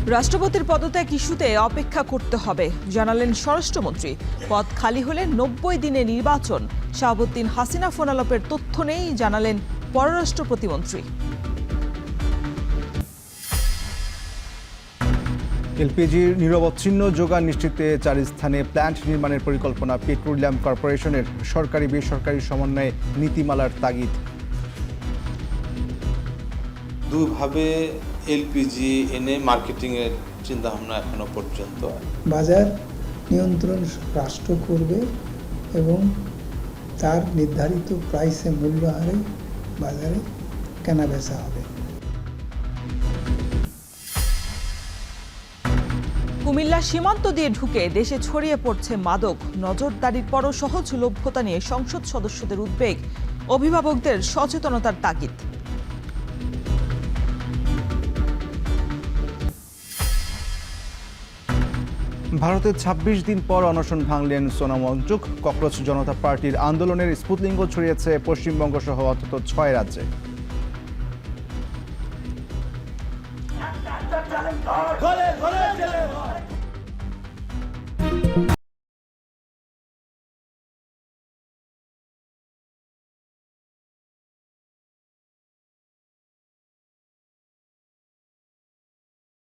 রাষ্ট্রপতির পদত্যাগ ইস্যুতে অপেক্ষা করতে হবে জানালেন স্বরাষ্ট্রমন্ত্রী। পদ খালি হলে ৯০ দিনে নির্বাচন। শাহাবুদ্দিন হাসিনা ফোনালাপের তথ্য নেই জানালেন পররাষ্ট্র প্রতিমন্ত্রী। এলপিজির নিরবচ্ছিন্ন যোগান নিশ্চিতে ৪ স্থানে প্ল্যান্ট নির্মাণের পরিকল্পনা। পেট্রোলিয়াম কর্পোরেশনের সরকারি বেসরকারি সমন্বয়ে নীতিমালার তাগিদ। দুভাবে এলপিজি এনে মার্কেটিংয়ের চিন্তাভাবনা এখনো পর্যন্ত। বাজার নিয়ন্ত্রণ রাষ্ট্র করবে এবং তার নির্ধারিত প্রাইসে মূল্য হারে বাজারে কেনাবেচা হবে। কুমিল্লা সীমান্ত দিয়ে ঢুকে দেশে ছড়িয়ে পড়ছে মাদক। নজরদারির পরও সহজলভ্যতা নিয়ে সংসদ সদস্যদের উদ্বেগ। অভিভাবকদের সচেতনতার তাগিদ। ভারতে ২৬ দিন পর অনশন ভাঙলেন সোনাম ওয়াংচুক। ককরোচ জনতা পার্টির আন্দোলনের স্ফুটলিঙ্গ ছড়িয়েছে পশ্চিমবঙ্গ সহ অন্তত ৬ রাজ্যে।